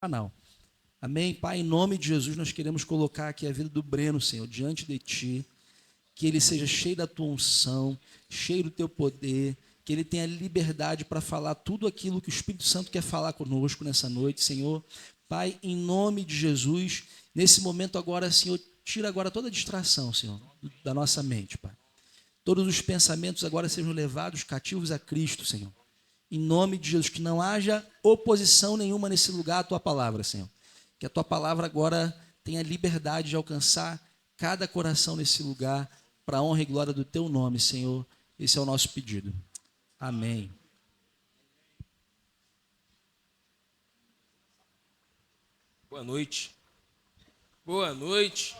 Canal. Amém? Pai, em nome de Jesus, nós queremos colocar aqui a vida do Breno, Senhor, diante de Ti, que ele seja cheio da Tua unção, cheio do Teu poder, que ele tenha liberdade para falar tudo aquilo que o Espírito Santo quer falar conosco nessa noite, Senhor. Pai, em nome de Jesus, nesse momento agora, Senhor, tira agora toda a distração, Senhor, da nossa mente, Pai. Todos os pensamentos agora sejam levados cativos a Cristo, Senhor. Em nome de Jesus, que não haja oposição nenhuma nesse lugar à Tua palavra, Senhor. Que a Tua palavra agora tenha liberdade de alcançar cada coração nesse lugar, para a honra e glória do Teu nome, Senhor. Esse é o nosso pedido. Amém. Boa noite. Boa noite.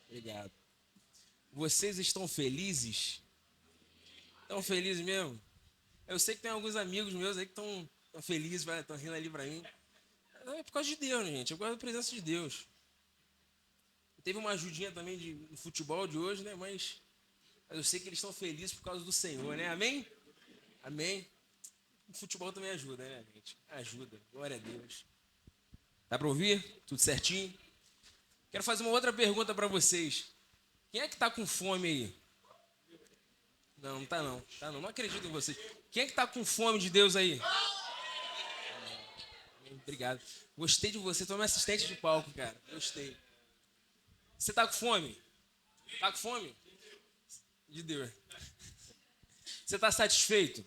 Obrigado. Vocês estão felizes? Estão felizes mesmo? Eu sei que tem alguns amigos meus aí que estão felizes, estão rindo ali pra mim. É por causa de Deus, gente. É por causa da presença de Deus. Teve uma ajudinha também no futebol de hoje, né? Mas eu sei que eles estão felizes por causa do Senhor, né? Amém? Amém. O futebol também ajuda, né, gente? Ajuda. Glória a Deus. Dá para ouvir? Tudo certinho? Quero fazer uma outra pergunta para vocês. Quem é que está com fome aí? Não, não está não. Tá não. Não acredito em vocês. Quem é que está com fome de Deus aí? Obrigado. Gostei de você. Tu é meu assistente de palco, cara. Gostei. Você está com fome? Está com fome? De Deus. Você está satisfeito?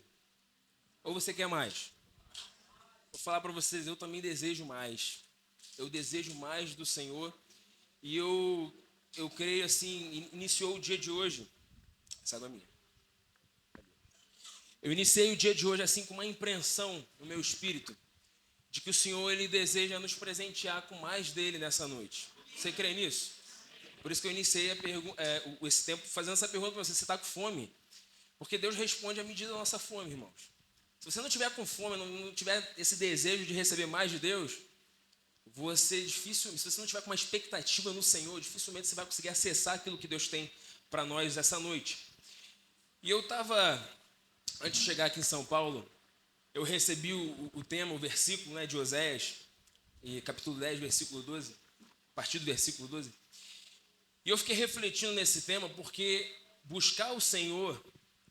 Ou você quer mais? Vou falar para vocês, eu também desejo mais. Eu desejo mais do Senhor. E eu creio assim, iniciou o dia de hoje. Essa água é minha. Eu iniciei o dia de hoje assim com uma impressão no meu espírito de que o Senhor ele deseja nos presentear com mais dele nessa noite. Você crê nisso? Por isso que eu iniciei esse tempo fazendo essa pergunta para você: você está com fome? Porque Deus responde à medida da nossa fome, irmãos. Se você não tiver com fome, não tiver esse desejo de receber mais de Deus, se você não tiver com uma expectativa no Senhor, dificilmente você vai conseguir acessar aquilo que Deus tem para nós essa noite. E eu estava, antes de chegar aqui em São Paulo, eu recebi o tema, o versículo, né, de Oséias, capítulo 10, versículo 12, a partir do versículo 12. E eu fiquei refletindo nesse tema porque buscar o Senhor,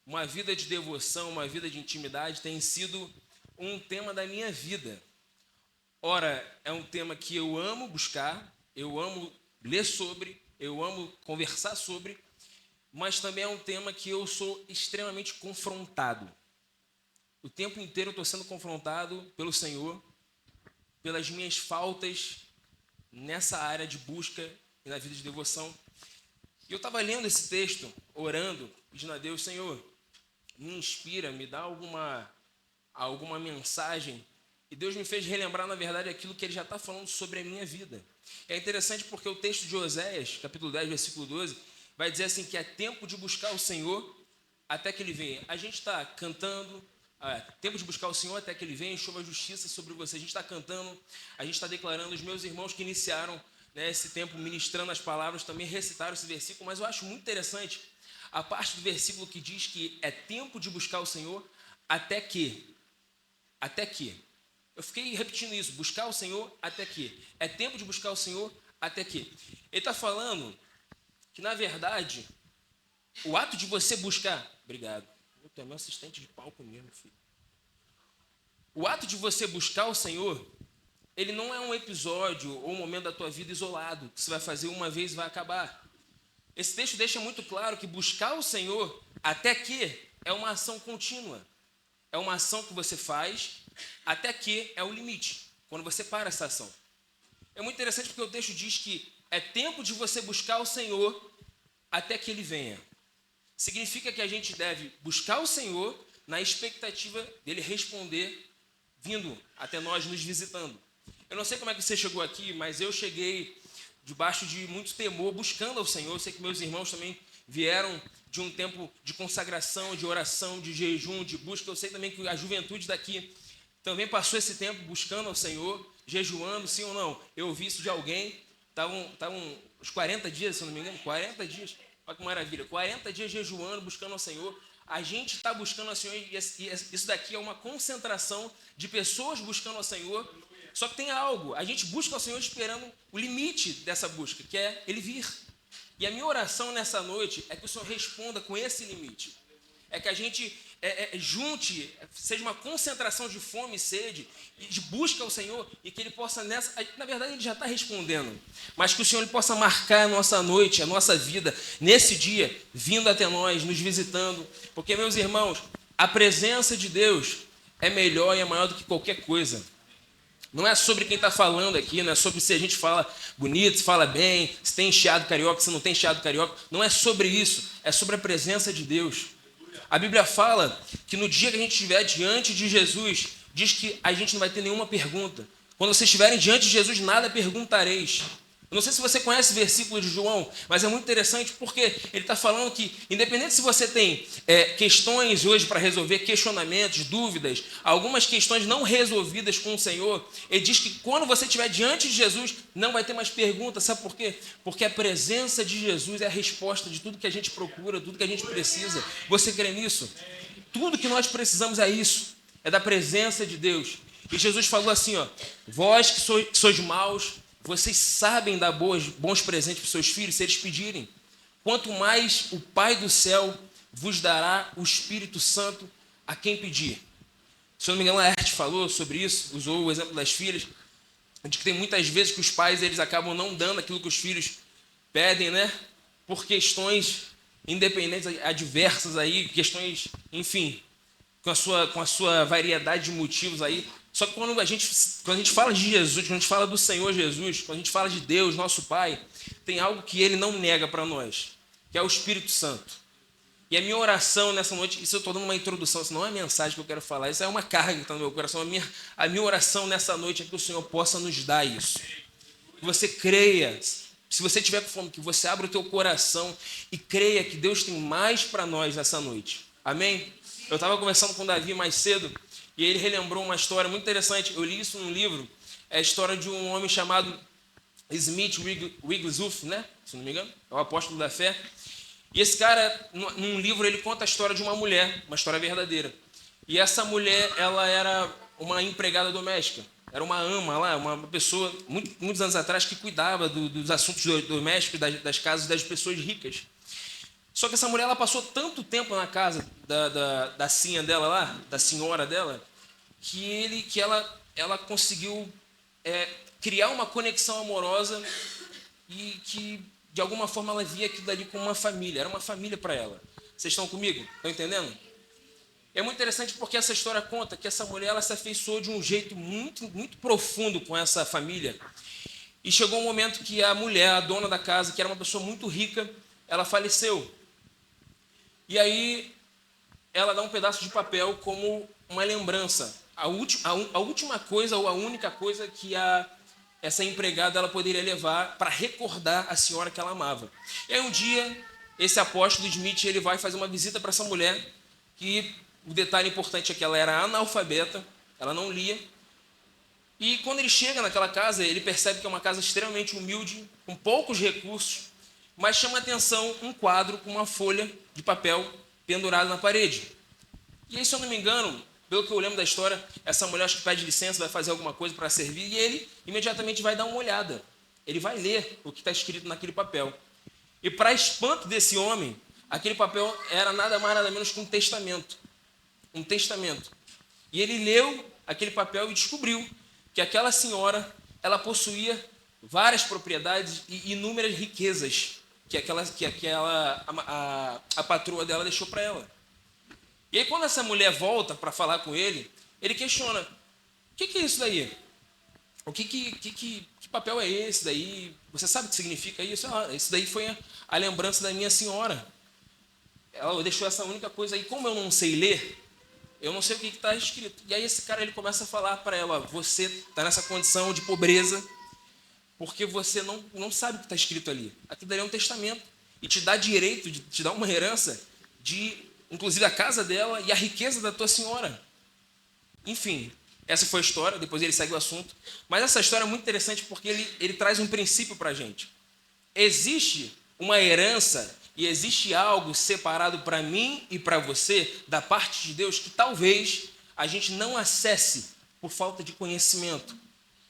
uma vida de devoção, uma vida de intimidade, tem sido um tema da minha vida. Ora, é um tema que eu amo buscar, eu amo ler sobre, eu amo conversar sobre, mas também é um tema que eu sou extremamente confrontado. O tempo inteiro eu estou sendo confrontado pelo Senhor, pelas minhas faltas nessa área de busca e na vida de devoção. E eu estava lendo esse texto, orando, pedindo a Deus: Senhor, me inspira, me dá alguma mensagem. E Deus me fez relembrar, na verdade, aquilo que Ele já está falando sobre a minha vida. É interessante porque o texto de Oséias, capítulo 10, versículo 12, vai dizer assim que é tempo de buscar o Senhor até que Ele venha. A gente está cantando, tempo de buscar o Senhor até que Ele venha e chova a justiça sobre você. A gente está cantando, a gente está declarando. Os meus irmãos que iniciaram, né, esse tempo ministrando as palavras também recitaram esse versículo, mas eu acho muito interessante a parte do versículo que diz que é tempo de buscar o Senhor até que. Eu fiquei repetindo isso: buscar o Senhor até que. É tempo de buscar o Senhor até que. Ele está falando que, na verdade, o ato de você buscar... Obrigado. Tu é meu assistente de palco mesmo, filho. O ato de você buscar o Senhor, ele não é um episódio ou um momento da tua vida isolado, que você vai fazer uma vez e vai acabar. Esse texto deixa muito claro que buscar o Senhor até que é uma ação contínua. É uma ação que você faz até que é o limite, quando você para essa ação. É muito interessante porque o texto diz que é tempo de você buscar o Senhor até que Ele venha. Significa que a gente deve buscar o Senhor na expectativa dEle responder, vindo até nós, nos visitando. Eu não sei como é que você chegou aqui, mas eu cheguei debaixo de muito temor, buscando ao Senhor. Eu sei que meus irmãos também vieram de um tempo de consagração, de oração, de jejum, de busca. Eu sei também que a juventude daqui também passou esse tempo buscando ao Senhor, jejuando, sim ou não? Eu ouvi isso de alguém, estavam uns 40 dias, se eu não me engano, 40 dias. Olha que maravilha, 40 dias jejuando, buscando ao Senhor. A gente está buscando ao Senhor e isso daqui é uma concentração de pessoas buscando ao Senhor Só que tem algo, a gente busca o Senhor esperando o limite dessa busca, que é Ele vir. E a minha oração nessa noite é que o Senhor responda com esse limite. É que a gente junte, seja uma concentração de fome e sede, e de busca ao Senhor, e que Ele possa na verdade Ele já está respondendo, mas que o Senhor Ele possa marcar a nossa noite, a nossa vida, nesse dia, vindo até nós, nos visitando, porque, meus irmãos, a presença de Deus é melhor e é maior do que qualquer coisa. Não é sobre quem está falando aqui, não é sobre se a gente fala bonito, se fala bem, se tem enteado carioca, se não tem enteado carioca. Não é sobre isso, é sobre a presença de Deus. A Bíblia fala que no dia que a gente estiver diante de Jesus, diz que a gente não vai ter nenhuma pergunta. Quando vocês estiverem diante de Jesus, nada perguntareis. Eu não sei se você conhece o versículo de João, mas é muito interessante porque ele está falando que, independente se você tem questões hoje para resolver, questionamentos, dúvidas, algumas questões não resolvidas com o Senhor, ele diz que quando você estiver diante de Jesus, não vai ter mais perguntas. Sabe por quê? Porque a presença de Jesus é a resposta de tudo que a gente procura, tudo que a gente precisa. Você crê nisso? Tudo que nós precisamos é isso, é da presença de Deus. E Jesus falou assim, ó, vós que sois maus, vocês sabem dar bons presentes para os seus filhos, se eles pedirem. Quanto mais o Pai do céu vos dará o Espírito Santo a quem pedir. Se eu não me engano, a Laerte falou sobre isso, usou o exemplo das filhas, de que tem muitas vezes que os pais eles acabam não dando aquilo que os filhos pedem, né? Por questões independentes, adversas aí, questões, enfim, com a sua variedade de motivos aí. Só que quando a gente fala de Jesus, quando a gente fala do Senhor Jesus, quando a gente fala de Deus, nosso Pai, tem algo que Ele não nega para nós, que é o Espírito Santo. E a minha oração nessa noite, isso eu estou dando uma introdução, isso não é a mensagem que eu quero falar, isso é uma carga que está no meu coração. A minha oração nessa noite é que o Senhor possa nos dar isso. Que você creia, se você tiver com fome, que você abra o teu coração e creia que Deus tem mais para nós nessa noite. Amém? Eu estava conversando com o Davi mais cedo, e ele relembrou uma história muito interessante. Eu li isso num livro. É a história de um homem chamado Smith Wigglesworth, né? Se não me engano, é o apóstolo da fé. E esse cara, num livro, ele conta a história de uma mulher, uma história verdadeira. E essa mulher, ela era uma empregada doméstica. Era uma ama lá, uma pessoa, muitos anos atrás, que cuidava dos assuntos domésticos, das casas das pessoas ricas. Só que essa mulher ela passou tanto tempo na casa da sinha dela lá, da senhora dela, que ela conseguiu criar uma conexão amorosa e que, de alguma forma, ela via aquilo dali como uma família. Era uma família para ela. Vocês estão comigo? Estão entendendo? É muito interessante porque essa história conta que essa mulher ela se afeiçoou de um jeito muito, muito profundo com essa família. E chegou um momento que a mulher, a dona da casa, que era uma pessoa muito rica, ela faleceu. E aí ela dá um pedaço de papel como uma lembrança. A última coisa ou a única coisa que essa empregada ela poderia levar para recordar a senhora que ela amava. E aí um dia, esse apóstolo Smith ele vai fazer uma visita para essa mulher, que o detalhe importante é que ela era analfabeta, ela não lia. E quando ele chega naquela casa, ele percebe que é uma casa extremamente humilde, com poucos recursos, mas chama a atenção um quadro com uma folha de papel pendurada na parede. E aí, se eu não me engano, pelo que eu lembro da história, essa mulher acho que pede licença, vai fazer alguma coisa para servir, e ele imediatamente vai dar uma olhada. Ele vai ler o que está escrito naquele papel. E para espanto desse homem, aquele papel era nada mais nada menos que um testamento. Um testamento. E ele leu aquele papel e descobriu que aquela senhora, ela possuía várias propriedades e inúmeras riquezas que a patroa dela deixou para ela. E aí quando essa mulher volta para falar com ele, ele questiona, o que é isso daí? Que papel é esse daí? Você sabe o que significa isso? Isso daí foi a lembrança da minha senhora. Ela deixou essa única coisa aí. Como eu não sei ler, eu não sei o que está escrito. E aí esse cara ele começa a falar para ela, você está nessa condição de pobreza, porque você não sabe o que está escrito ali. Aquilo ali é um testamento. E te dá direito, te dá uma herança de, inclusive, a casa dela e a riqueza da tua senhora. Enfim, essa foi a história, depois ele segue o assunto. Mas essa história é muito interessante porque ele traz um princípio para a gente. Existe uma herança e existe algo separado para mim e para você, da parte de Deus, que talvez a gente não acesse por falta de conhecimento.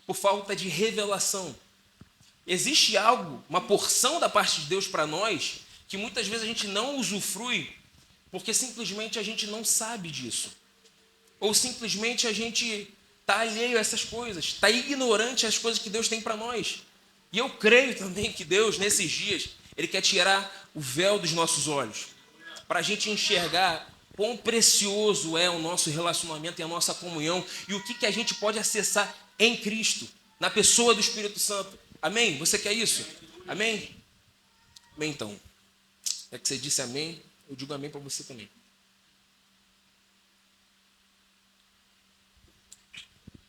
por falta de revelação. Existe algo, uma porção da parte de Deus para nós, que muitas vezes a gente não usufrui, porque simplesmente a gente não sabe disso. Ou simplesmente a gente está alheio a essas coisas, está ignorante às coisas que Deus tem para nós. E eu creio também que Deus, nesses dias, Ele quer tirar o véu dos nossos olhos, para a gente enxergar quão precioso é o nosso relacionamento e a nossa comunhão, e o que a gente pode acessar em Cristo, na pessoa do Espírito Santo. Amém? Você quer isso? Amém? Amém, então. É que você disse amém, eu digo amém para você também.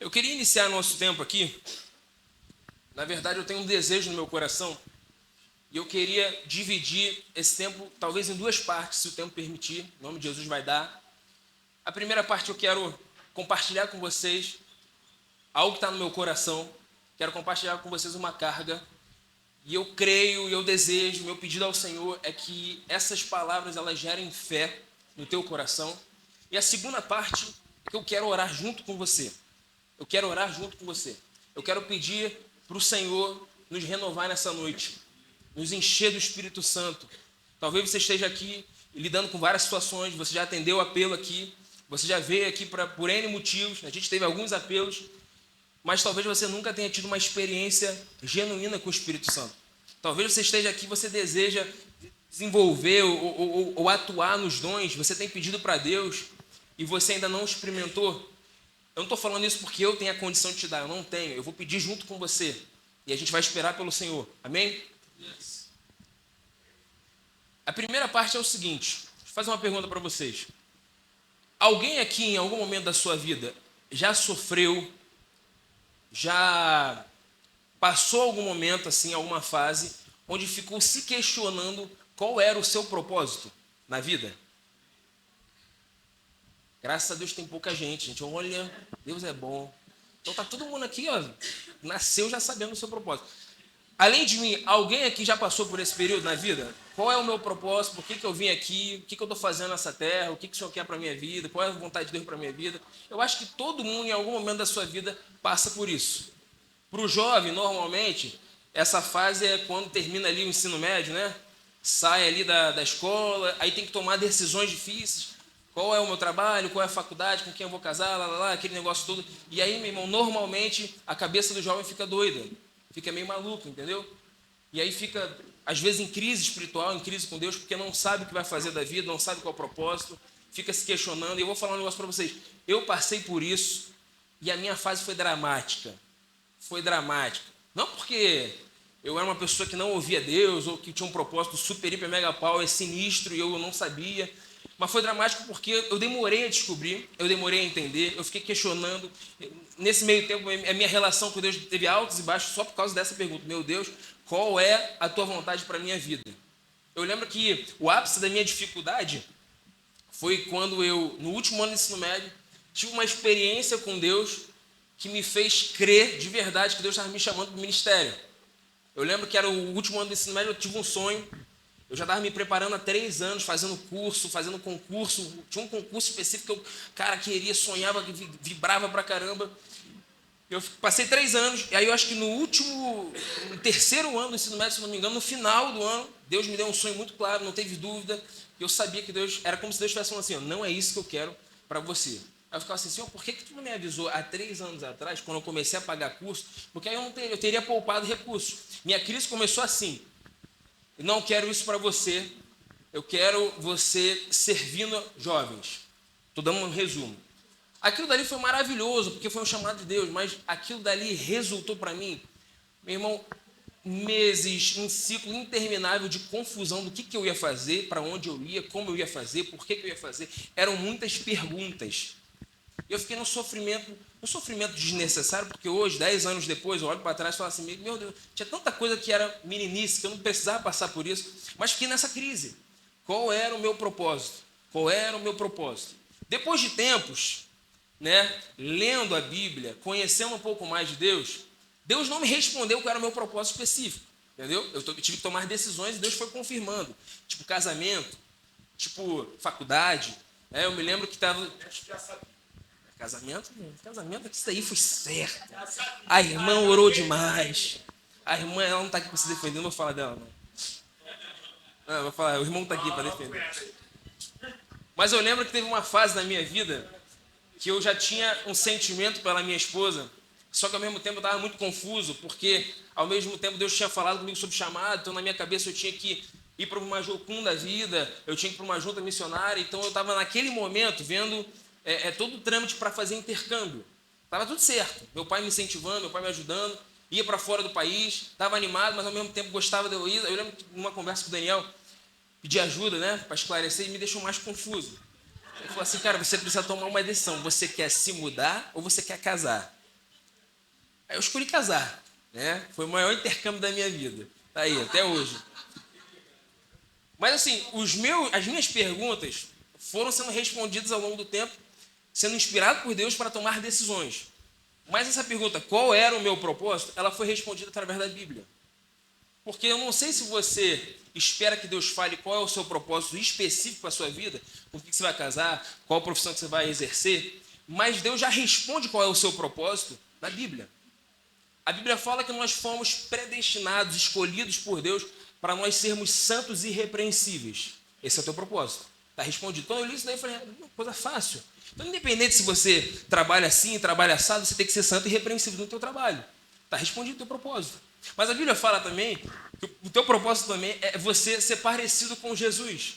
Eu queria iniciar nosso tempo aqui. Na verdade, eu tenho um desejo no meu coração e eu queria dividir esse tempo talvez em duas partes, se o tempo permitir. Em nome de Jesus vai dar. A primeira parte eu quero compartilhar com vocês algo que está no meu coração. Quero compartilhar com vocês uma carga. E eu creio e eu desejo, meu pedido ao Senhor é que essas palavras elas gerem fé no teu coração. E a segunda parte é que eu quero orar junto com você. Eu quero orar junto com você. Eu quero pedir para o Senhor nos renovar nessa noite, nos encher do Espírito Santo. Talvez você esteja aqui lidando com várias situações, você já atendeu o apelo aqui, você já veio aqui por N motivos, a gente teve alguns apelos, mas talvez você nunca tenha tido uma experiência genuína com o Espírito Santo. Talvez você esteja aqui, você deseja desenvolver ou atuar nos dons, você tem pedido para Deus e você ainda não experimentou. Eu não estou falando isso porque eu tenho a condição de te dar, eu não tenho. Eu vou pedir junto com você e a gente vai esperar pelo Senhor. Amém? Yes. A primeira parte é o seguinte, deixa eu fazer uma pergunta para vocês. Alguém aqui em algum momento da sua vida já sofreu, já passou algum momento, assim, alguma fase, onde ficou se questionando qual era o seu propósito na vida? Graças a Deus tem pouca gente. A gente olha, Deus é bom. Então tá todo mundo aqui, ó, nasceu já sabendo o seu propósito. Além de mim, alguém aqui já passou por esse período na vida? Qual é o meu propósito? Por que eu vim aqui? O que eu estou fazendo nessa terra? O que o Senhor quer para a minha vida? Qual é a vontade de Deus para a minha vida? Eu acho que todo mundo, em algum momento da sua vida, passa por isso. Para o jovem, normalmente, essa fase é quando termina ali o ensino médio, né? Sai ali da escola, aí tem que tomar decisões difíceis. Qual é o meu trabalho? Qual é a faculdade? Com quem eu vou casar? Aquele negócio todo. E aí, meu irmão, normalmente, a cabeça do jovem fica doida. Fica meio maluco, entendeu? E aí fica, às vezes, em crise espiritual, em crise com Deus, porque não sabe o que vai fazer da vida, não sabe qual é o propósito, fica se questionando. E eu vou falar um negócio para vocês. Eu passei por isso e a minha fase foi dramática. Foi dramática. Não porque eu era uma pessoa que não ouvia Deus ou que tinha um propósito super, hiper, mega pau, é sinistro e eu não sabia. Mas foi dramático porque eu demorei a descobrir, eu demorei a entender, eu fiquei questionando. Nesse meio tempo, a minha relação com Deus teve altos e baixos só por causa dessa pergunta. Meu Deus, qual é a tua vontade para a minha vida? Eu lembro que o ápice da minha dificuldade foi quando eu, no último ano do ensino médio, tive uma experiência com Deus que me fez crer de verdade que Deus estava me chamando para o ministério. Eu lembro que era o último ano do ensino médio, eu tive um sonho. Eu já estava me preparando há 3 anos, fazendo curso, fazendo concurso. Tinha um concurso específico que eu, cara, queria, sonhava, vibrava pra caramba. Eu passei 3 anos, e aí eu acho que no terceiro ano do ensino médio, se não me engano, no final do ano, Deus me deu um sonho muito claro, não teve dúvida. Eu sabia que Deus, era como se Deus estivesse falando assim, ó, não é isso que eu quero para você. Aí eu ficava assim, Senhor, por que tu não me avisou há 3 anos atrás, quando eu comecei a pagar curso? Porque aí eu teria poupado recursos. Minha crise começou assim. Eu não quero isso para você. Eu quero você servindo jovens. Estou dando um resumo. Aquilo dali foi maravilhoso, porque foi um chamado de Deus, mas aquilo dali resultou para mim, meu irmão, meses, um ciclo interminável de confusão do que eu ia fazer, para onde eu ia, como eu ia fazer, por que eu ia fazer. Eram muitas perguntas. Eu fiquei num sofrimento desnecessário, porque hoje, 10 anos depois, eu olho para trás e falo assim, meu Deus, tinha tanta coisa que era meninice, que eu não precisava passar por isso, mas fiquei nessa crise. Qual era o meu propósito? Qual era o meu propósito? Depois de tempos, né, lendo a Bíblia, conhecendo um pouco mais de Deus, Deus não me respondeu qual era o meu propósito específico, entendeu? Eu tive que tomar decisões e Deus foi confirmando, tipo casamento, tipo faculdade, né? Eu me lembro que estava... Casamento, isso aí foi certo. A irmã orou demais. A irmã, ela não tá aqui para se defender, não vou falar dela, não. Não, vou falar, o irmão tá aqui para defender. Mas eu lembro que teve uma fase na minha vida que eu já tinha um sentimento pela minha esposa, só que ao mesmo tempo eu estava muito confuso, porque ao mesmo tempo Deus tinha falado comigo sobre chamado, então na minha cabeça eu tinha que ir para uma jocum da vida, eu tinha que ir para uma junta missionária, então eu estava naquele momento vendo todo o trâmite para fazer intercâmbio. Estava tudo certo, meu pai me incentivando, meu pai me ajudando, ia para fora do país, estava animado, mas ao mesmo tempo gostava de eu ir. Eu lembro que numa conversa com o Daniel, pedi ajuda, né, para esclarecer, e me deixou mais confuso. Ele falou assim, cara, você precisa tomar uma decisão, você quer se mudar ou você quer casar? Aí eu escolhi casar, né? Foi o maior intercâmbio da minha vida, tá aí, até hoje. Mas assim, as minhas perguntas foram sendo respondidas ao longo do tempo, sendo inspirado por Deus para tomar decisões. Mas essa pergunta, qual era o meu propósito? Ela foi respondida através da Bíblia. Porque eu não sei se você espera que Deus fale qual é o seu propósito específico para a sua vida, com que você vai casar, qual a profissão que você vai exercer, mas Deus já responde qual é o seu propósito na Bíblia. A Bíblia fala que nós fomos predestinados, escolhidos por Deus, para nós sermos santos e irrepreensíveis. Esse é o teu propósito. Está respondido. Quando eu li isso daí, eu falei, coisa fácil. Então, independente se você trabalha assim, trabalha assado, você tem que ser santo e irrepreensível no teu trabalho. Está respondido o teu propósito. Mas a Bíblia fala também que o teu propósito também é você ser parecido com Jesus.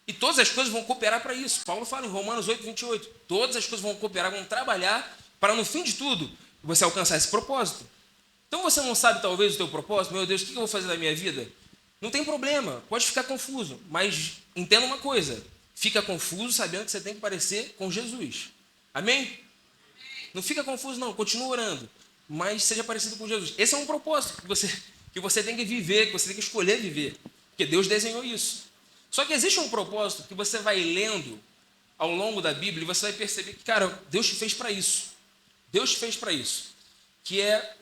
E todas as coisas vão cooperar para isso. Paulo fala em Romanos 8, 28. Todas as coisas vão cooperar, vão trabalhar para, no fim de tudo, você alcançar esse propósito. Então você não sabe talvez o teu propósito? Meu Deus, o que eu vou fazer da minha vida? Não tem problema, pode ficar confuso. Mas entenda uma coisa. Fica confuso sabendo que você tem que parecer com Jesus. Amém? Não fica confuso não, continua orando. Mas seja parecido com Jesus. Esse é um propósito que você tem que viver, que você tem que escolher viver. Porque Deus desenhou isso. Só que existe um propósito que você vai lendo ao longo da Bíblia e você vai perceber que, cara, Deus te fez para isso. Deus te fez para isso. Que é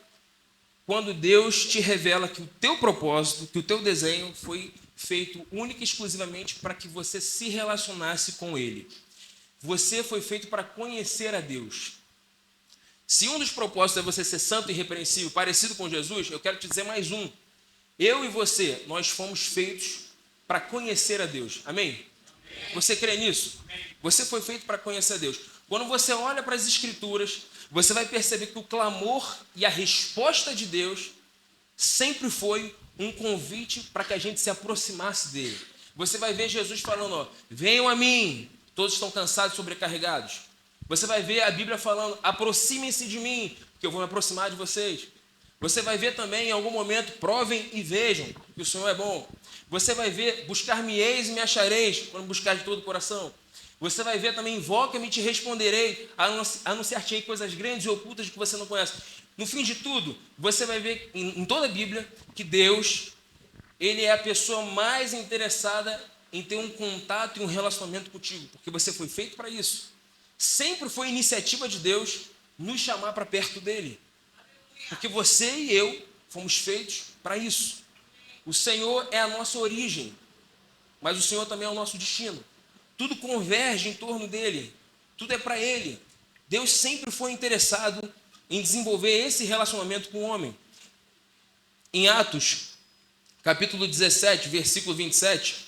quando Deus te revela que o teu propósito, que o teu desenho foi feito única e exclusivamente para que você se relacionasse com Ele. Você foi feito para conhecer a Deus. Se um dos propósitos é você ser santo e irrepreensível, parecido com Jesus, eu quero te dizer mais um. Eu e você, nós fomos feitos para conhecer a Deus. Amém? Amém. Você crê nisso? Amém. Você foi feito para conhecer a Deus. Quando você olha para as Escrituras, você vai perceber que o clamor e a resposta de Deus sempre foi um convite para que a gente se aproximasse dele. Você vai ver Jesus falando, ó, venham a mim, todos estão cansados e sobrecarregados. Você vai ver a Bíblia falando, aproximem-se de mim, que eu vou me aproximar de vocês. Você vai ver também, em algum momento, provem e vejam que o Senhor é bom. Você vai ver, buscar-me-eis e me achareis, quando buscar de todo o coração. Você vai ver também, invoca-me e te responderei, anunciar-te-ei coisas grandes e ocultas que você não conhece. No fim de tudo, você vai ver em toda a Bíblia que Deus, Ele é a pessoa mais interessada em ter um contato e um relacionamento contigo, porque você foi feito para isso. Sempre foi iniciativa de Deus nos chamar para perto dEle, porque você e eu fomos feitos para isso. O Senhor é a nossa origem, mas o Senhor também é o nosso destino. Tudo converge em torno dEle, tudo é para Ele. Deus sempre foi interessado em desenvolver esse relacionamento com o homem. Em Atos, capítulo 17, versículo 27,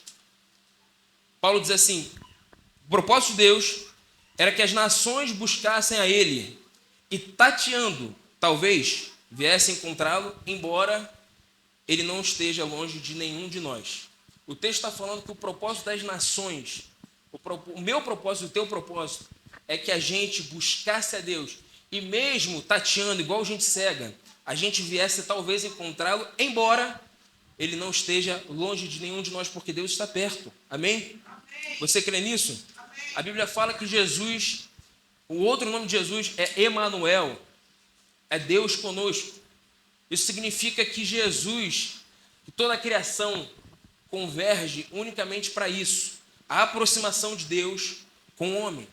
Paulo diz assim, o propósito de Deus era que as nações buscassem a Ele e tateando, talvez, viessem encontrá-lo, embora Ele não esteja longe de nenhum de nós. O texto está falando que o propósito das nações, o meu propósito, o teu propósito, é que a gente buscasse a Deus e mesmo tateando, igual gente cega, a gente viesse talvez encontrá-lo, embora Ele não esteja longe de nenhum de nós, porque Deus está perto. Amém? Amém. Você crê nisso? Amém. A Bíblia fala que Jesus, o outro nome de Jesus é Emanuel, é Deus conosco. Isso significa que Jesus, que toda a criação converge unicamente para isso, a aproximação de Deus com o homem.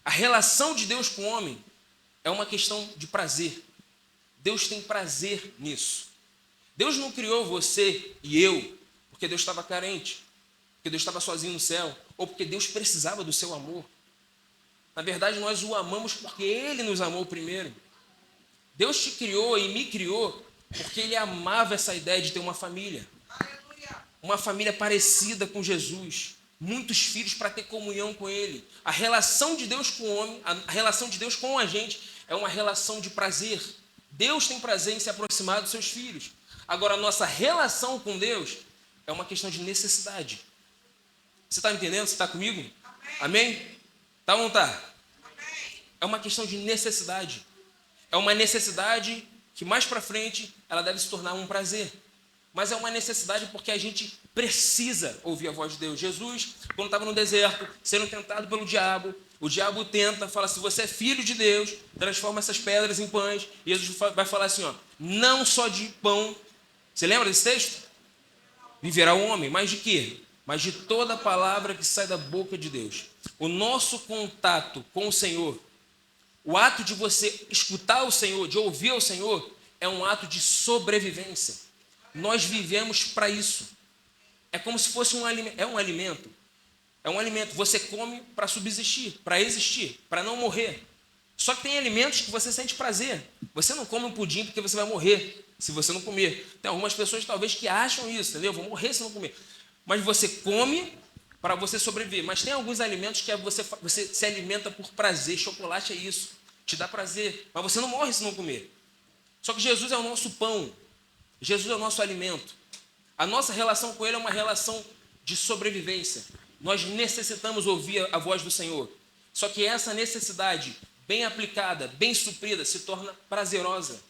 A relação de Deus com o homem é uma questão de prazer. Deus tem prazer nisso. Deus não criou você e eu porque Deus estava carente, porque Deus estava sozinho no céu, ou porque Deus precisava do seu amor. Na verdade, nós o amamos porque Ele nos amou primeiro. Deus te criou e me criou porque Ele amava essa ideia de ter uma família. Uma família parecida com Jesus. Muitos filhos para ter comunhão com Ele. A relação de Deus com o homem, a relação de Deus com a gente é uma relação de prazer. Deus tem prazer em se aproximar dos seus filhos. Agora, a nossa relação com Deus é uma questão de necessidade. Você está me entendendo? Você está comigo? Amém? Tá ou não está? É uma questão de necessidade. É uma necessidade que mais para frente ela deve se tornar um prazer. Mas é uma necessidade porque a gente precisa ouvir a voz de Deus. Jesus, quando estava no deserto, sendo tentado pelo diabo, o diabo tenta, fala: se você é filho de Deus, transforma essas pedras em pães. E Jesus vai falar assim, ó: não só de pão. Você lembra desse texto? Viverá o homem, mas de quê? Mas de toda a palavra que sai da boca de Deus. O nosso contato com o Senhor, o ato de você escutar o Senhor, de ouvir o Senhor, é um ato de sobrevivência. Nós vivemos para isso. É como se fosse um alimento. É um alimento. É um alimento. Você come para subsistir, para existir, para não morrer. Só que tem alimentos que você sente prazer. Você não come um pudim porque você vai morrer se você não comer. Tem algumas pessoas talvez que acham isso, entendeu? Vou morrer se não comer. Mas você come para você sobreviver. Mas tem alguns alimentos que você se alimenta por prazer. Chocolate é isso. Te dá prazer. Mas você não morre se não comer. Só que Jesus é o nosso pão. Jesus é o nosso alimento. A nossa relação com Ele é uma relação de sobrevivência. Nós necessitamos ouvir a voz do Senhor. Só que essa necessidade, bem aplicada, bem suprida, se torna prazerosa.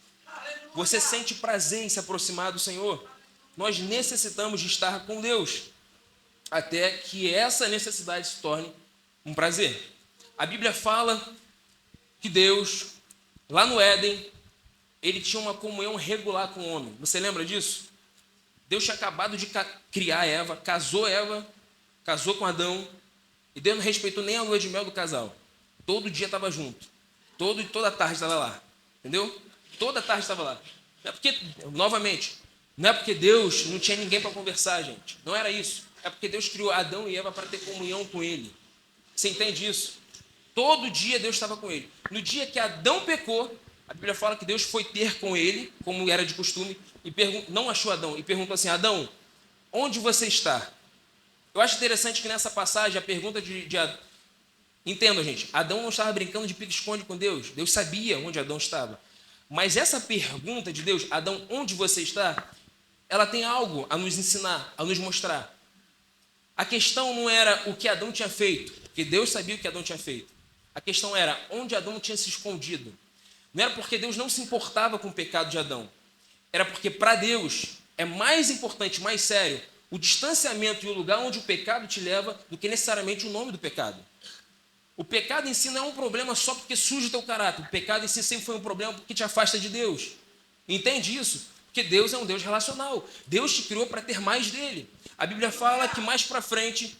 Você sente prazer em se aproximar do Senhor. Nós necessitamos de estar com Deus, até que essa necessidade se torne um prazer. A Bíblia fala que Deus, lá no Éden, Ele tinha uma comunhão regular com o homem. Você lembra disso? Deus tinha acabado de criar Eva, casou com Adão, e Deus não respeitou nem a lua de mel do casal. Todo dia estava junto. Toda tarde estava lá. Entendeu? Toda tarde estava lá. Não é porque, novamente, não é porque Deus não tinha ninguém para conversar, gente. Não era isso. É porque Deus criou Adão e Eva para ter comunhão com Ele. Você entende isso? Todo dia Deus estava com ele. No dia que Adão pecou, a Bíblia fala que Deus foi ter com ele, como era de costume, e não achou Adão, e perguntou assim: Adão, onde você está? Eu acho interessante que nessa passagem a pergunta de Adão... Entendam, gente, Adão não estava brincando de pique-esconde com Deus. Deus sabia onde Adão estava. Mas essa pergunta de Deus, Adão, onde você está? Ela tem algo a nos ensinar, a nos mostrar. A questão não era o que Adão tinha feito, porque Deus sabia o que Adão tinha feito. A questão era onde Adão tinha se escondido. Não era porque Deus não se importava com o pecado de Adão. Era porque para Deus é mais importante, mais sério, o distanciamento e o lugar onde o pecado te leva do que necessariamente o nome do pecado. O pecado em si não é um problema só porque suja o teu caráter. O pecado em si sempre foi um problema porque te afasta de Deus. Entende isso? Porque Deus é um Deus relacional. Deus te criou para ter mais dele. A Bíblia fala que mais para frente,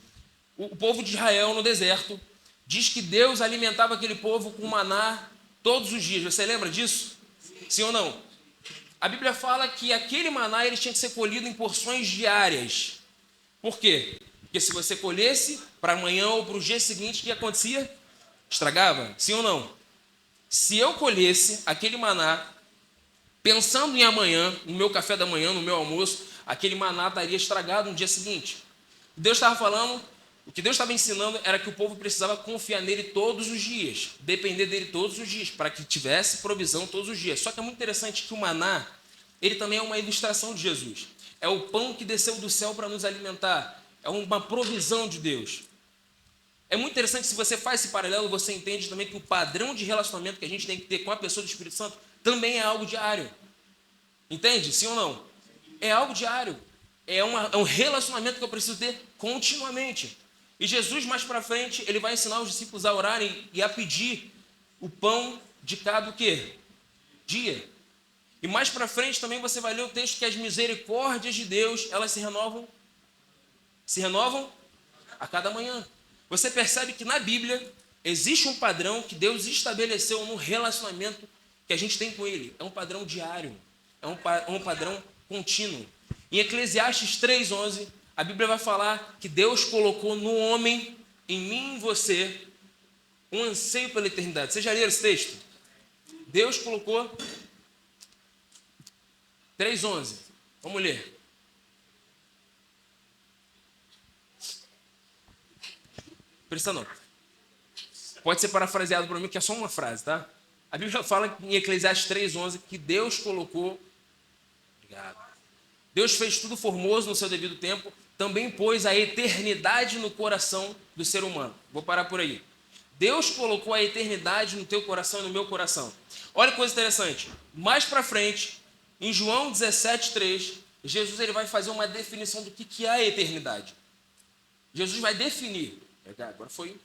o povo de Israel no deserto diz que Deus alimentava aquele povo com maná todos os dias. Você lembra disso? Sim ou não? A Bíblia fala que aquele maná ele tinha que ser colhido em porções diárias. Por quê? Porque se você colhesse para amanhã ou para o dia seguinte, o que acontecia? Estragava. Sim ou não? Se eu colhesse aquele maná, pensando em amanhã, no meu café da manhã, no meu almoço, aquele maná estaria estragado no dia seguinte. Deus estava falando, o que Deus estava ensinando era que o povo precisava confiar nele todos os dias, depender dele todos os dias, para que tivesse provisão todos os dias. Só que é muito interessante que o maná, ele também é uma ilustração de Jesus. É o pão que desceu do céu para nos alimentar. É uma provisão de Deus. É muito interessante, se você faz esse paralelo, você entende também que o padrão de relacionamento que a gente tem que ter com a pessoa do Espírito Santo também é algo diário. Entende? Sim ou não? É algo diário. É um relacionamento que eu preciso ter continuamente. E Jesus, mais para frente, ele vai ensinar os discípulos a orarem e a pedir o pão de cada o quê? Dia. E mais para frente também você vai ler o texto que as misericórdias de Deus, elas se renovam a cada manhã. Você percebe que na Bíblia existe um padrão que Deus estabeleceu no relacionamento que a gente tem com Ele. É um padrão diário, é um padrão contínuo. Em Eclesiastes 3:11, a Bíblia vai falar que Deus colocou no homem, em mim e em você, Um anseio pela eternidade. Vocês já leram esse texto? Deus colocou 3:11. Vamos ler. Presta não. Pode ser parafraseado por mim, que é só uma frase, tá? A Bíblia fala em Eclesiastes 3:11 que Deus colocou... Obrigado. Deus fez tudo formoso no seu devido tempo, também pôs a eternidade no coração do ser humano. Vou parar por aí. Deus colocou a eternidade no teu coração e no meu coração. Olha que coisa interessante. Mais para frente, em João 17:3, Jesus ele vai fazer uma definição do que é a eternidade. Jesus vai definir. Agora foi.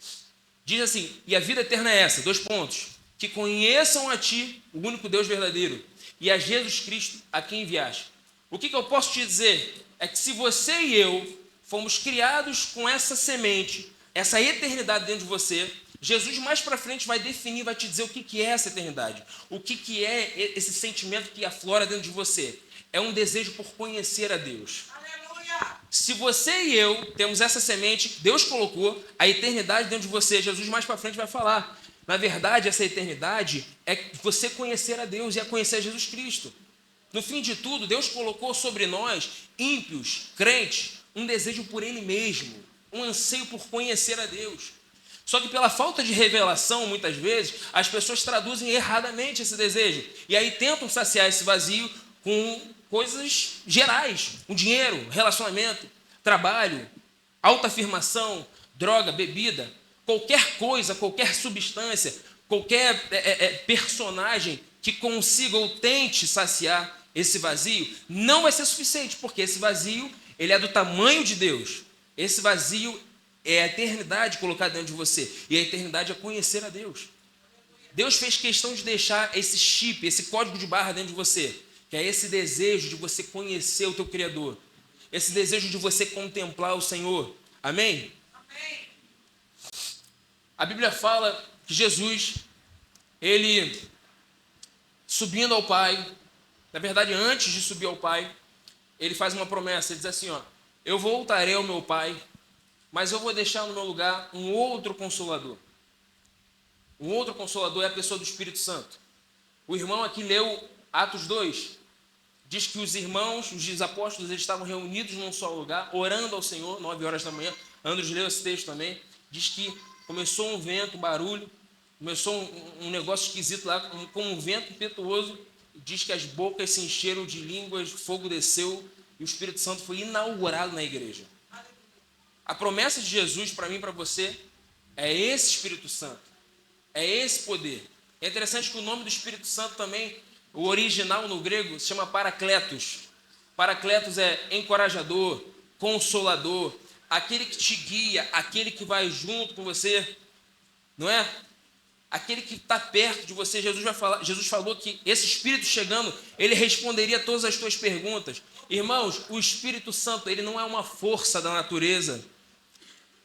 Diz assim: e a vida eterna é essa, 2 pontos. Que conheçam a ti, o único Deus verdadeiro, e a Jesus Cristo, a quem enviaste. O que eu posso te dizer é que se você e eu fomos criados com essa semente, essa eternidade dentro de você, Jesus mais para frente vai definir, vai te dizer o que é essa eternidade. O que é esse sentimento que aflora dentro de você. É um desejo por conhecer a Deus. Aleluia! Se você e eu temos essa semente, Deus colocou a eternidade dentro de você. Jesus mais para frente vai falar. Na verdade, essa eternidade é você conhecer a Deus e a conhecer a Jesus Cristo. No fim de tudo, Deus colocou sobre nós, ímpios, crentes, um desejo por Ele mesmo, um anseio por conhecer a Deus. Só que pela falta de revelação, muitas vezes, as pessoas traduzem erradamente esse desejo. E aí tentam saciar esse vazio com coisas gerais, com dinheiro, relacionamento, trabalho, autoafirmação, droga, bebida, qualquer coisa, qualquer substância, qualquer personagem que consiga ou tente saciar esse vazio, não vai ser suficiente, porque esse vazio ele é do tamanho de Deus. Esse vazio é a eternidade colocada dentro de você. E a eternidade é conhecer a Deus. Deus fez questão de deixar esse chip, esse código de barra dentro de você, que é esse desejo de você conhecer o teu Criador. Esse desejo de você contemplar o Senhor. Amém? Amém. A Bíblia fala que Jesus, ele subindo ao Pai, na verdade, antes de subir ao Pai, ele faz uma promessa. Ele diz assim, ó: eu voltarei ao meu Pai, mas eu vou deixar no meu lugar um outro Consolador. Um outro Consolador é a pessoa do Espírito Santo. O irmão aqui leu Atos 2. Diz que os irmãos, os apóstolos, eles estavam reunidos num só lugar, orando ao Senhor, 9 horas da manhã. Andros leu esse texto também. Diz que começou um vento, um barulho, começou um negócio esquisito lá, com um vento impetuoso. Diz que as bocas se encheram de línguas, fogo desceu e o Espírito Santo foi inaugurado na igreja. A promessa de Jesus para mim e para você é esse Espírito Santo, é esse poder. É interessante que o nome do Espírito Santo também, o original no grego, se chama Paracletos. Paracletos é encorajador, consolador, aquele que te guia, aquele que vai junto com você, não é? Aquele que está perto de você. Jesus falou que esse Espírito chegando, ele responderia todas as tuas perguntas. Irmãos, o Espírito Santo, ele não é uma força da natureza.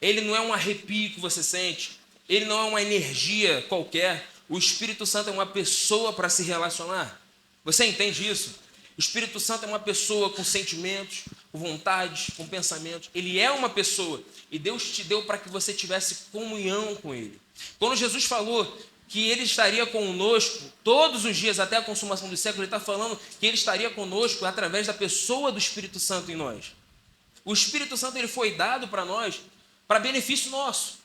Ele não é um arrepio que você sente. Ele não é uma energia qualquer. O Espírito Santo é uma pessoa para se relacionar. Você entende isso? O Espírito Santo é uma pessoa com sentimentos, com vontades, com pensamentos. Ele é uma pessoa. E Deus te deu para que você tivesse comunhão com Ele. Quando Jesus falou que Ele estaria conosco todos os dias até a consumação dos séculos, Ele está falando que Ele estaria conosco através da pessoa do Espírito Santo em nós. O Espírito Santo ele foi dado para nós para benefício nosso.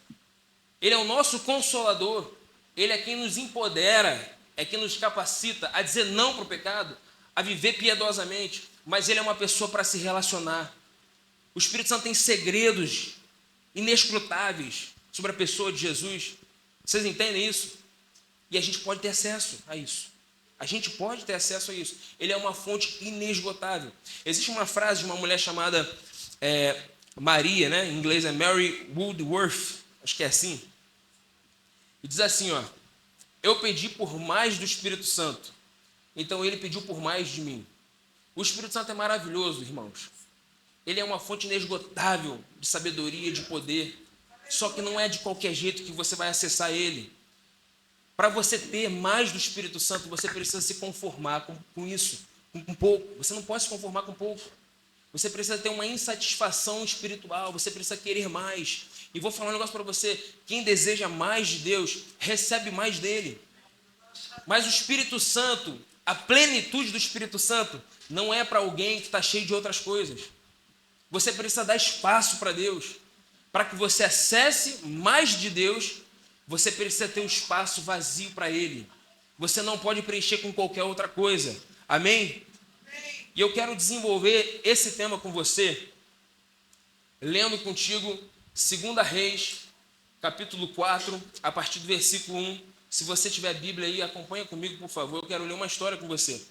Ele é o nosso consolador. Ele é quem nos empodera, é quem nos capacita a dizer não para o pecado, a viver piedosamente. Mas ele é uma pessoa para se relacionar. O Espírito Santo tem segredos inescrutáveis sobre a pessoa de Jesus. Vocês entendem isso? E a gente pode ter acesso a isso. A gente pode ter acesso a isso. Ele é uma fonte inesgotável. Existe uma frase de uma mulher chamada Maria, né? Em inglês é Mary Woodworth, acho que é assim. E diz assim, ó: eu pedi por mais do Espírito Santo, então ele pediu por mais de mim. O Espírito Santo é maravilhoso, irmãos. Ele é uma fonte inesgotável de sabedoria, de poder. Só que não é de qualquer jeito que você vai acessar ele. Para você ter mais do Espírito Santo, você precisa se conformar com isso, com pouco. Você não pode se conformar com pouco. Você precisa ter uma insatisfação espiritual, você precisa querer mais. E vou falar um negócio para você: quem deseja mais de Deus, recebe mais dele. Mas o Espírito Santo, a plenitude do Espírito Santo, não é para alguém que está cheio de outras coisas. Você precisa dar espaço para Deus. Para que você acesse mais de Deus, você precisa ter um espaço vazio para Ele. Você não pode preencher com qualquer outra coisa. Amém? E eu quero desenvolver esse tema com você, lendo contigo 2 Reis, capítulo 4, a partir do versículo 1. Se você tiver a Bíblia aí, acompanha comigo, por favor. Eu quero ler uma história com você.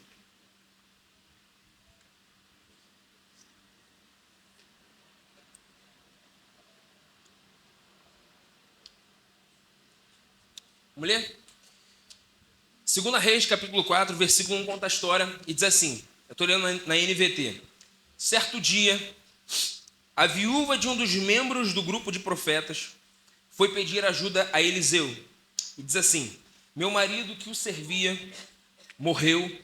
Vamos ler? 2 Reis, capítulo 4, versículo 1, conta a história e diz assim, eu estou lendo na NVT. Certo dia, a viúva de um dos membros do grupo de profetas foi pedir ajuda a Eliseu. E diz assim: meu marido que o servia morreu,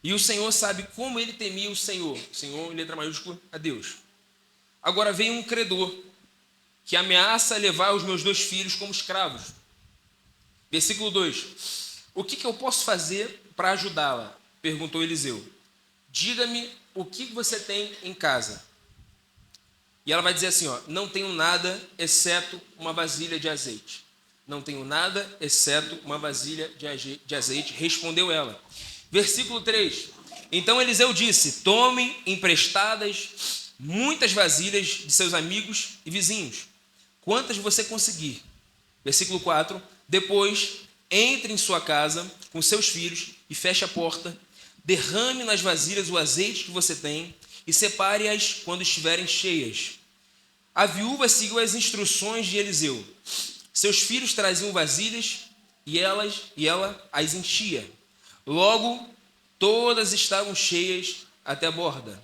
e o Senhor sabe como ele temia o Senhor. Senhor, em letra maiúscula, a Deus. Agora vem um credor que ameaça levar os meus 2 filhos como escravos. Versículo 2. O que eu posso fazer para ajudá-la? Perguntou Eliseu. Diga-me o que você tem em casa. E ela vai dizer assim, não tenho nada exceto uma vasilha de azeite. Não tenho nada exceto uma vasilha de azeite, respondeu ela. Versículo 3. Então Eliseu disse, tomem emprestadas muitas vasilhas de seus amigos e vizinhos, quantas você conseguir. Versículo 4. Depois, entre em sua casa com seus filhos e feche a porta, derrame nas vasilhas o azeite que você tem e separe-as quando estiverem cheias. A viúva seguiu as instruções de Eliseu. Seus filhos traziam vasilhas e ela as enchia. Logo, todas estavam cheias até a borda.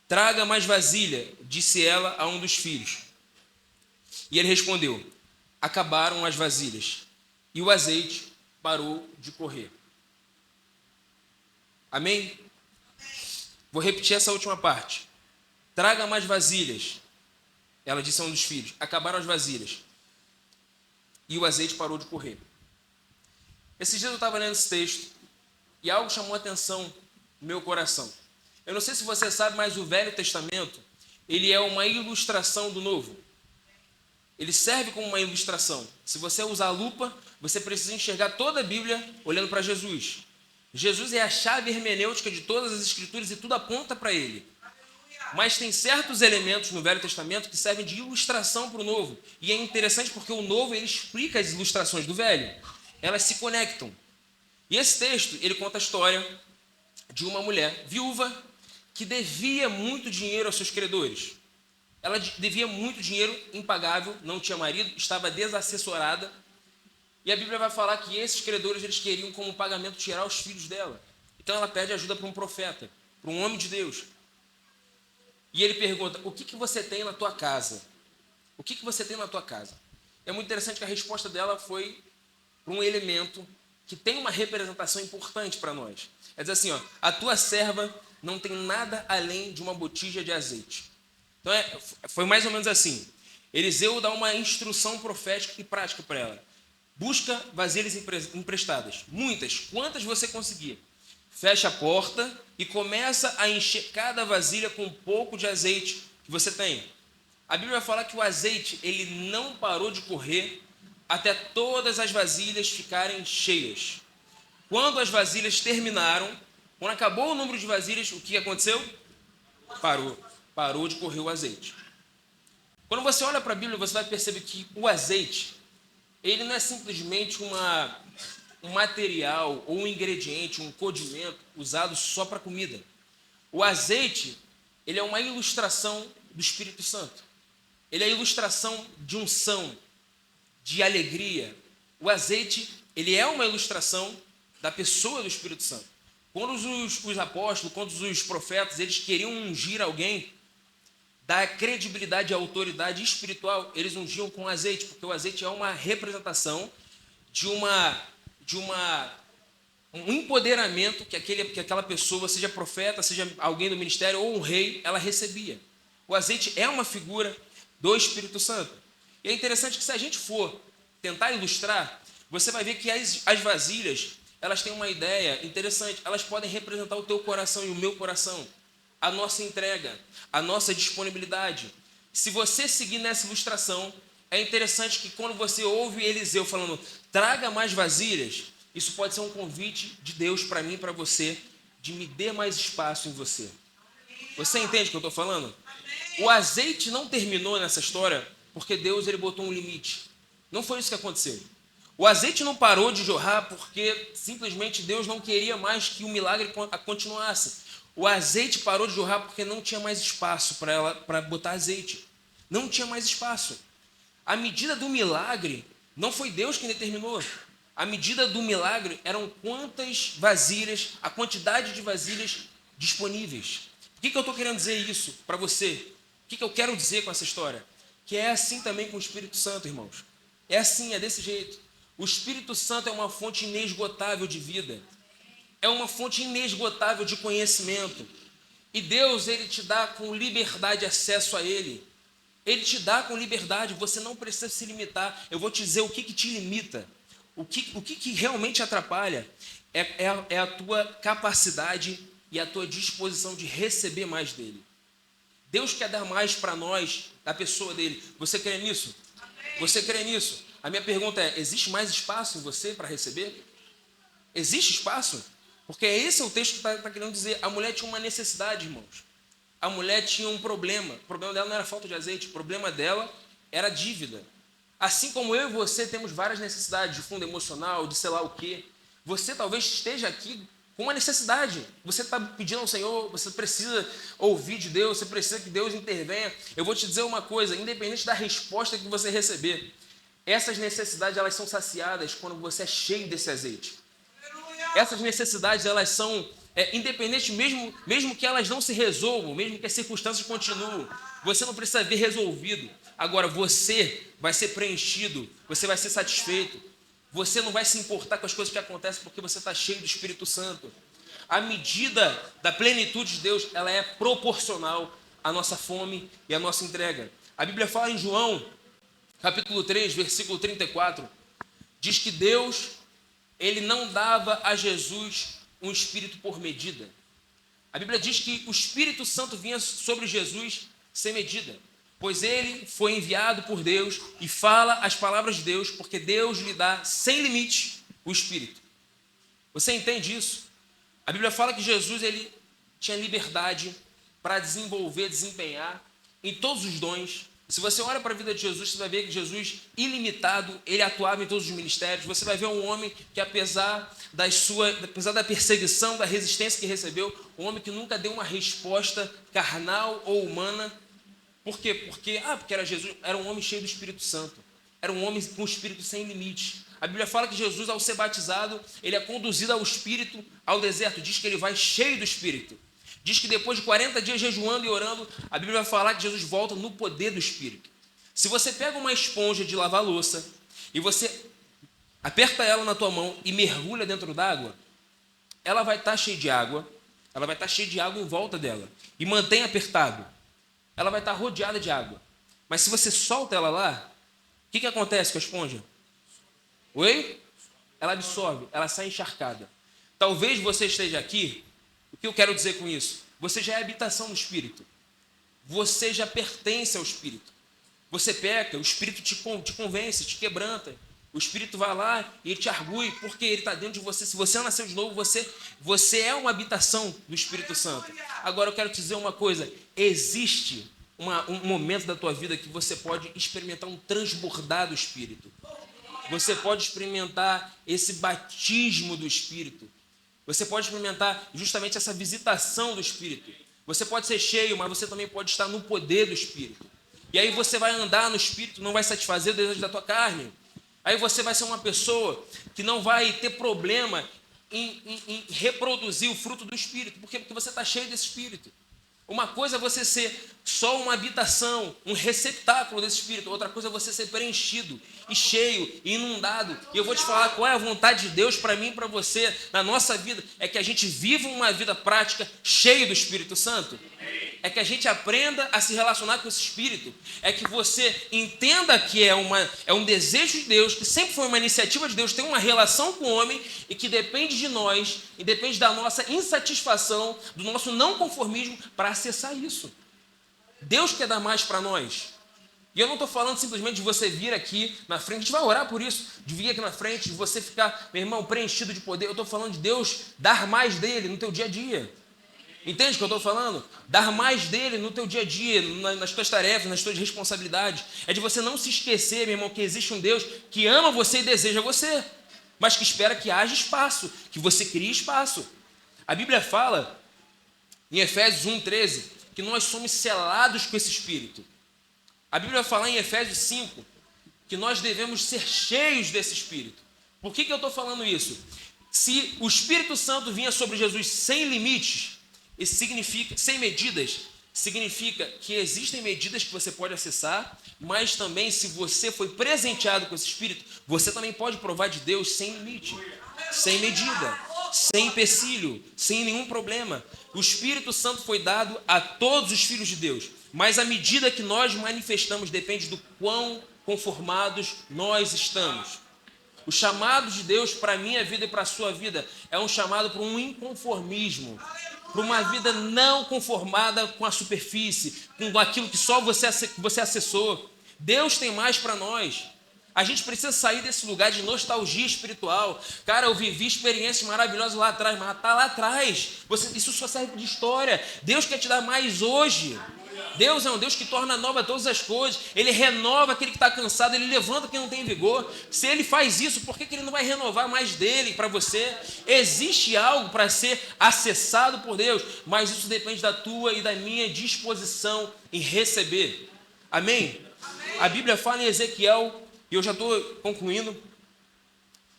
Traga mais vasilha, disse ela a um dos filhos. E ele respondeu, acabaram as vasilhas e o azeite parou de correr. Amém? Vou repetir essa última parte. Traga mais vasilhas. Ela disse a um dos filhos, acabaram as vasilhas e o azeite parou de correr. Esses dias eu estava lendo esse texto e algo chamou a atenção no meu coração. Eu não sei se você sabe, mas o Velho Testamento, ele é uma ilustração do Novo. Ele serve como uma ilustração. Se você usar a lupa, você precisa enxergar toda a Bíblia olhando para Jesus. Jesus é a chave hermenêutica de todas as Escrituras e tudo aponta para ele. Mas tem certos elementos no Velho Testamento que servem de ilustração para o Novo. E é interessante porque o Novo ele explica as ilustrações do Velho. Elas se conectam. E esse texto, ele conta a história de uma mulher viúva que devia muito dinheiro aos seus credores. Ela devia muito dinheiro impagável, não tinha marido, estava desassessorada. E a Bíblia vai falar que esses credores eles queriam como pagamento tirar os filhos dela. Então ela pede ajuda para um profeta, para um homem de Deus. E ele pergunta, o que você tem na tua casa? O que você tem na tua casa? É muito interessante que a resposta dela foi para um elemento que tem uma representação importante para nós. É dizer assim, a tua serva não tem nada além de uma botija de azeite. Então foi mais ou menos assim. Eliseu dá uma instrução profética e prática para ela. Busca vasilhas emprestadas, muitas, quantas você conseguir. Fecha a porta e começa a encher cada vasilha com um pouco de azeite que você tem. A Bíblia vai falar que o azeite ele não parou de correr até todas as vasilhas ficarem cheias. Quando as vasilhas terminaram, quando acabou o número de vasilhas, o que aconteceu? Parou de correr o azeite. Quando você olha para a Bíblia, você vai perceber que o azeite, ele não é simplesmente um material ou um ingrediente, um condimento usado só para comida. O azeite, ele é uma ilustração do Espírito Santo. Ele é a ilustração de unção, de alegria. O azeite, ele é uma ilustração da pessoa do Espírito Santo. Quando os apóstolos, quando os profetas, eles queriam ungir alguém, da credibilidade e autoridade espiritual, eles ungiam com azeite, porque o azeite é uma representação de um empoderamento que aquela pessoa, seja profeta, seja alguém do ministério ou um rei, ela recebia. O azeite é uma figura do Espírito Santo. E é interessante que se a gente for tentar ilustrar, você vai ver que as vasilhas, elas têm uma ideia interessante. Elas podem representar o teu coração e o meu coração, a nossa entrega, a nossa disponibilidade. Se você seguir nessa ilustração, é interessante que quando você ouve Eliseu falando, traga mais vasilhas, isso pode ser um convite de Deus para mim e para você, de me dê mais espaço em você. Você entende o que eu estou falando? O azeite não terminou nessa história porque Deus ele botou um limite. Não foi isso que aconteceu. O azeite não parou de jorrar porque simplesmente Deus não queria mais que o milagre continuasse. O azeite parou de jorrar porque não tinha mais espaço para botar azeite. Não tinha mais espaço. A medida do milagre não foi Deus quem determinou. A medida do milagre eram quantas vasilhas, a quantidade de vasilhas disponíveis. Por que eu estou querendo dizer isso para você? O que eu quero dizer com essa história? Que é assim também com o Espírito Santo, irmãos. É assim, é desse jeito. O Espírito Santo é uma fonte inesgotável de vida. É uma fonte inesgotável de conhecimento. E Deus, ele te dá com liberdade acesso a ele. Ele te dá com liberdade, você não precisa se limitar. Eu vou te dizer o que te limita. O que realmente atrapalha é a tua capacidade e a tua disposição de receber mais dele. Deus quer dar mais para nós da pessoa dele. Você crê nisso? Amém. Você crê nisso? A minha pergunta é, existe mais espaço em você para receber? Existe espaço? Porque esse é o texto que está querendo dizer. A mulher tinha uma necessidade, irmãos. A mulher tinha um problema. O problema dela não era falta de azeite. O problema dela era dívida. Assim como eu e você temos várias necessidades de fundo emocional, de sei lá o quê. Você talvez esteja aqui com uma necessidade. Você está pedindo ao Senhor, você precisa ouvir de Deus, você precisa que Deus intervenha. Eu vou te dizer uma coisa, independente da resposta que você receber, essas necessidades elas são saciadas quando você é cheio desse azeite. Essas necessidades elas são independente, mesmo que elas não se resolvam, mesmo que as circunstâncias continuem, você não precisa ver resolvido. Agora você vai ser preenchido, você vai ser satisfeito. Você não vai se importar com as coisas que acontecem porque você está cheio do Espírito Santo. A medida da plenitude de Deus, ela é proporcional à nossa fome e à nossa entrega. A Bíblia fala em João, capítulo 3, versículo 34, diz que Deus, ele não dava a Jesus um espírito por medida. A Bíblia diz que o Espírito Santo vinha sobre Jesus sem medida, pois ele foi enviado por Deus e fala as palavras de Deus, porque Deus lhe dá sem limite o Espírito. Você entende isso? A Bíblia fala que Jesus ele tinha liberdade para desenvolver, desempenhar em todos os dons. Se você olha para a vida de Jesus, você vai ver que Jesus, ilimitado, ele atuava em todos os ministérios. Você vai ver um homem que, apesar da perseguição, da resistência que recebeu, um homem que nunca deu uma resposta carnal ou humana. Por quê? Porque era Jesus, era um homem cheio do Espírito Santo. Era um homem com o Espírito sem limite. A Bíblia fala que Jesus, ao ser batizado, ele é conduzido ao Espírito, ao deserto. Diz que ele vai cheio do Espírito. Diz que depois de 40 dias jejuando e orando, a Bíblia vai falar que Jesus volta no poder do Espírito. Se você pega uma esponja de lavar louça e você aperta ela na tua mão e mergulha dentro d'água, ela vai estar cheia de água, ela vai estar cheia de água em volta dela. E mantém apertado. Ela vai estar rodeada de água. Mas se você solta ela lá, o que acontece com a esponja? Oi? Ela absorve, ela sai encharcada. Talvez você esteja aqui. O que eu quero dizer com isso? Você já é habitação do Espírito. Você já pertence ao Espírito. Você peca, o Espírito te convence, te quebranta. O Espírito vai lá e ele te argue, porque ele está dentro de você. Se você nasceu de novo, você é uma habitação do Espírito Santo. Agora eu quero te dizer uma coisa. Existe um momento da tua vida que você pode experimentar um transbordar do Espírito. Você pode experimentar esse batismo do Espírito. Você pode experimentar justamente essa visitação do Espírito. Você pode ser cheio, mas você também pode estar no poder do Espírito. E aí você vai andar no Espírito, não vai satisfazer o desejo da tua carne. Aí você vai ser uma pessoa que não vai ter problema em reproduzir o fruto do Espírito. Por quê? Porque você está cheio desse Espírito. Uma coisa é você ser só uma habitação, um receptáculo desse Espírito. Outra coisa é você ser preenchido e cheio e inundado. E eu vou te falar qual é a vontade de Deus para mim e para você na nossa vida. É que a gente viva uma vida prática cheia do Espírito Santo. é que a gente aprenda a se relacionar com esse Espírito, é que você entenda que é um desejo de Deus, que sempre foi uma iniciativa de Deus, tem uma relação com o homem e que depende de nós, e depende da nossa insatisfação, do nosso não conformismo para acessar isso. Deus quer dar mais para nós. E eu não estou falando simplesmente de você vir aqui na frente, a gente vai orar por isso, de vir aqui na frente, de você ficar, meu irmão, preenchido de poder. Eu estou falando de Deus dar mais dele no teu dia a dia. Entende o que eu estou falando? Dar mais dele no teu dia a dia, nas tuas tarefas, nas tuas responsabilidades. É de você não se esquecer, meu irmão, que existe um Deus que ama você e deseja você, mas que espera que haja espaço, que você crie espaço. A Bíblia fala, em Efésios 1:13, que nós somos selados com esse Espírito. A Bíblia fala em Efésios 5 que nós devemos ser cheios desse Espírito. Por que eu estou falando isso? Se o Espírito Santo vinha sobre Jesus sem limites, isso significa, sem medidas, significa que existem medidas que você pode acessar, mas também se você foi presenteado com esse Espírito, você também pode provar de Deus sem limite, sem medida, sem empecilho, sem nenhum problema. O Espírito Santo foi dado a todos os filhos de Deus, mas a medida que nós manifestamos depende do quão conformados nós estamos. O chamado de Deus para a minha vida e para a sua vida é um chamado para um inconformismo, para uma vida não conformada com a superfície, com aquilo que só você acessou. Deus tem mais para nós. A gente precisa sair desse lugar de nostalgia espiritual. Cara, eu vivi experiências maravilhosas lá atrás, mas está lá atrás. Isso só serve de história. Deus quer te dar mais hoje. Deus é um Deus que torna nova todas as coisas. Ele renova aquele que está cansado, Ele levanta quem não tem vigor. Se Ele faz isso, por que Ele não vai renovar mais dele para você? Existe algo para ser acessado por Deus, mas isso depende da tua e da minha disposição em receber. Amém? A Bíblia fala em Ezequiel, e eu já estou concluindo.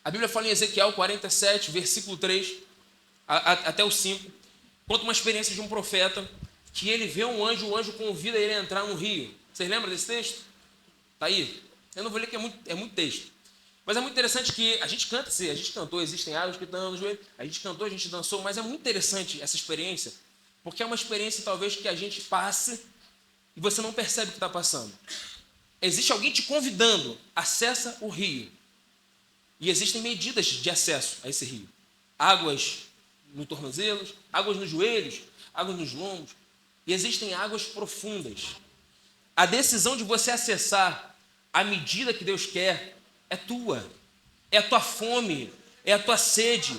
A Bíblia fala em Ezequiel 47, versículo 3 até o 5. Conta uma experiência de um profeta que ele vê um anjo, o anjo convida ele a entrar no rio. Vocês lembram desse texto? Está aí. Eu não vou ler que é muito texto. Mas é muito interessante que a gente canta, a gente cantou, existem águas que estão no joelho, a gente cantou, a gente dançou, mas é muito interessante essa experiência, porque é uma experiência talvez que a gente passe e você não percebe o que está passando. Existe alguém te convidando, acessa o rio. E existem medidas de acesso a esse rio. Águas no tornozelos, águas nos joelhos, águas nos lombos. E existem águas profundas. A decisão de você acessar a medida que Deus quer é tua. É a tua fome, é a tua sede.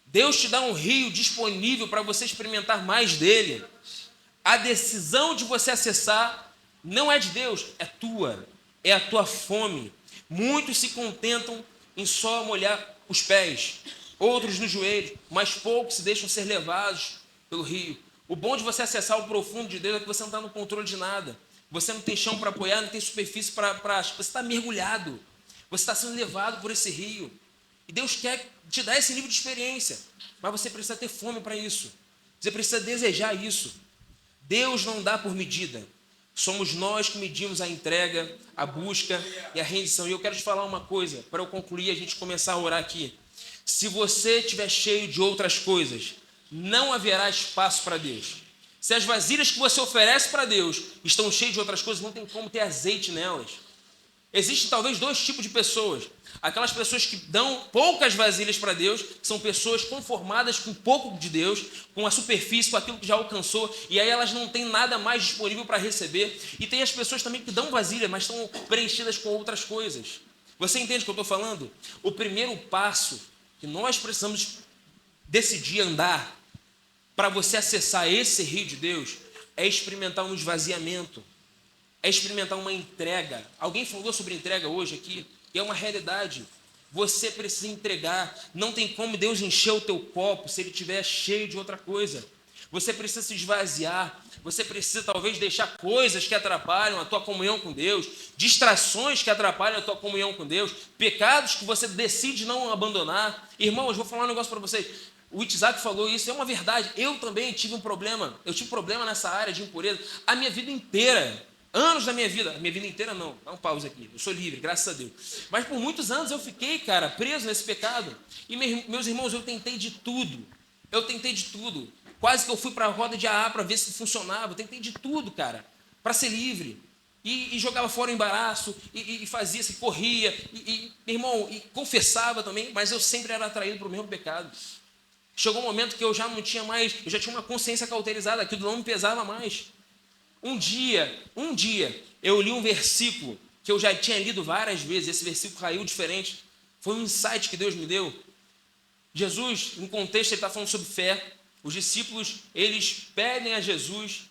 Deus te dá um rio disponível para você experimentar mais dele. A decisão de você acessar não é de Deus, é tua. É a tua fome. Muitos se contentam em só molhar os pés, outros nos joelhos, mas poucos se deixam ser levados pelo rio. O bom de você acessar o profundo de Deus é que você não está no controle de nada. Você não tem chão para apoiar, não tem superfície para... Você está mergulhado. Você está sendo levado por esse rio. E Deus quer te dar esse nível de experiência. Mas você precisa ter fome para isso. Você precisa desejar isso. Deus não dá por medida. Somos nós que medimos a entrega, a busca e a rendição. E eu quero te falar uma coisa, para eu concluir e a gente começar a orar aqui. Se você estiver cheio de outras coisas, não haverá espaço para Deus. Se as vasilhas que você oferece para Deus estão cheias de outras coisas, não tem como ter azeite nelas. Existem talvez dois tipos de pessoas. Aquelas pessoas que dão poucas vasilhas para Deus, que são pessoas conformadas com pouco de Deus, com a superfície, com aquilo que já alcançou, e aí elas não têm nada mais disponível para receber. E tem as pessoas também que dão vasilha, mas estão preenchidas com outras coisas. Você entende o que eu estou falando? O primeiro passo que nós precisamos decidir andar para você acessar esse rio de Deus é experimentar um esvaziamento, é experimentar uma entrega. Alguém falou sobre entrega hoje aqui, e é uma realidade. Você precisa entregar. Não tem como Deus encher o teu copo se ele estiver cheio de outra coisa. Você precisa se esvaziar. Você precisa talvez deixar coisas que atrapalham a tua comunhão com Deus, distrações que atrapalham a tua comunhão com Deus, pecados que você decide não abandonar. Irmãos, eu vou falar um negócio para vocês. O Itzhak falou isso, é uma verdade. Eu também tive um problema. Eu tive problema nessa área de impureza a minha vida inteira. Anos da minha vida inteira não, dá um pause aqui, eu sou livre, graças a Deus. Mas por muitos anos eu fiquei, cara, preso nesse pecado. E meus irmãos, eu tentei de tudo. Quase que eu fui para a roda de AA para ver se funcionava. Eu tentei de tudo, cara, para ser livre. E jogava fora o embaraço, e fazia, se corria, meu irmão, e confessava também, mas eu sempre era atraído para o mesmo pecado. Chegou um momento que eu já não tinha mais, eu já tinha uma consciência cauterizada, aquilo não me pesava mais. Um dia, eu li um versículo que eu já tinha lido várias vezes, esse versículo caiu diferente, foi um insight que Deus me deu. Jesus, no contexto, ele está falando sobre fé, os discípulos, eles pedem a Jesus,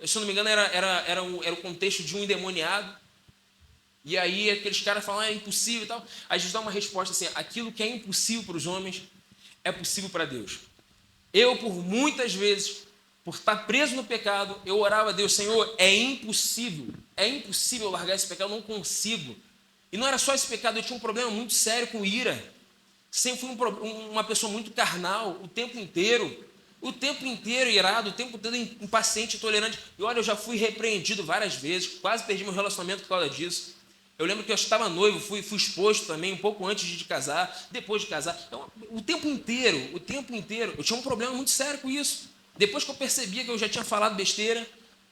se eu não me engano, era o contexto de um endemoniado, e aí aqueles caras falam, é impossível e tal, aí Jesus dá uma resposta assim, aquilo que é impossível para os homens, é possível para Deus. Eu, por muitas vezes, por estar preso no pecado, eu orava a Deus, Senhor, é impossível eu largar esse pecado, eu não consigo. E não era só esse pecado, eu tinha um problema muito sério com ira. Sempre fui uma pessoa muito carnal, o tempo inteiro irado, o tempo todo impaciente, intolerante. E olha, eu já fui repreendido várias vezes, quase perdi meu relacionamento por causa disso. Eu lembro que eu estava noivo, fui exposto também, um pouco antes de casar, depois de casar. Então, o tempo inteiro, eu tinha um problema muito sério com isso. Depois que eu percebia que eu já tinha falado besteira,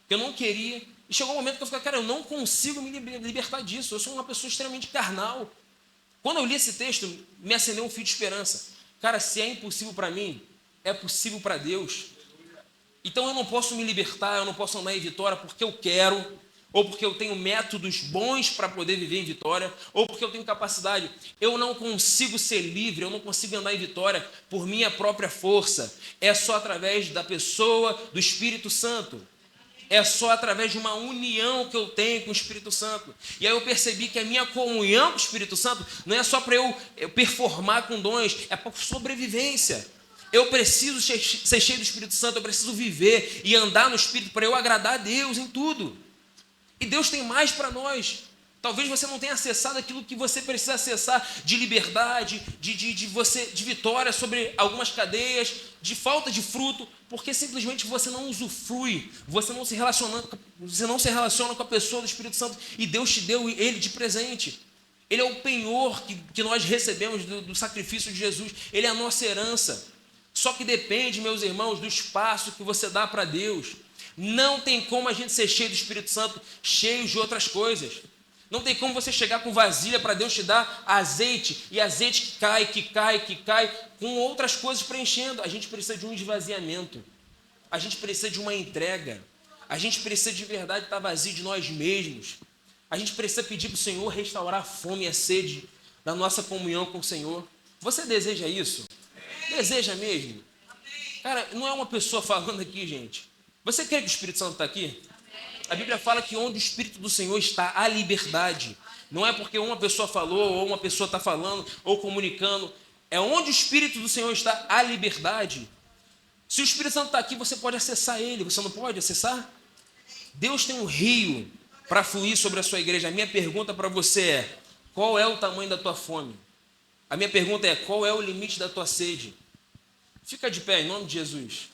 que eu não queria, e chegou um momento que eu falei, cara, eu não consigo me libertar disso, eu sou uma pessoa extremamente carnal. Quando eu li esse texto, me acendeu um fio de esperança. Cara, se é impossível para mim, é possível para Deus. Então eu não posso me libertar, eu não posso andar em vitória porque eu quero, ou porque eu tenho métodos bons para poder viver em vitória, ou porque eu tenho capacidade. Eu não consigo ser livre, eu não consigo andar em vitória por minha própria força. É só através da pessoa do Espírito Santo. É só através de uma união que eu tenho com o Espírito Santo. E aí eu percebi que a minha comunhão com o Espírito Santo não é só para eu performar com dons, é para sobrevivência. Eu preciso ser cheio do Espírito Santo, eu preciso viver e andar no Espírito para eu agradar a Deus em tudo. E Deus tem mais para nós. Talvez você não tenha acessado aquilo que você precisa acessar de liberdade, de vitória sobre algumas cadeias, de falta de fruto, porque simplesmente você não usufrui, você não se relaciona com a pessoa do Espírito Santo e Deus te deu ele de presente. Ele é o penhor que nós recebemos do sacrifício de Jesus, ele é a nossa herança. Só que depende, meus irmãos, do espaço que você dá para Deus. Não tem como a gente ser cheio do Espírito Santo, cheio de outras coisas. Não tem como você chegar com vasilha para Deus te dar azeite, e azeite que cai, com outras coisas preenchendo. A gente precisa de um esvaziamento. A gente precisa de uma entrega. A gente precisa de verdade estar vazio de nós mesmos. A gente precisa pedir para o Senhor restaurar a fome e a sede da nossa comunhão com o Senhor. Você deseja isso? Deseja mesmo? Cara, não é uma pessoa falando aqui, gente. Você crê que o Espírito Santo está aqui? A Bíblia fala que onde o Espírito do Senhor está, há liberdade. Não é porque uma pessoa falou, ou uma pessoa está falando, ou comunicando. É onde o Espírito do Senhor está, há liberdade. Se o Espírito Santo está aqui, você pode acessar ele. Você não pode acessar? Deus tem um rio para fluir sobre a sua igreja. A minha pergunta para você é, qual é o tamanho da tua fome? A minha pergunta é, qual é o limite da tua sede? Fica de pé, em nome de Jesus.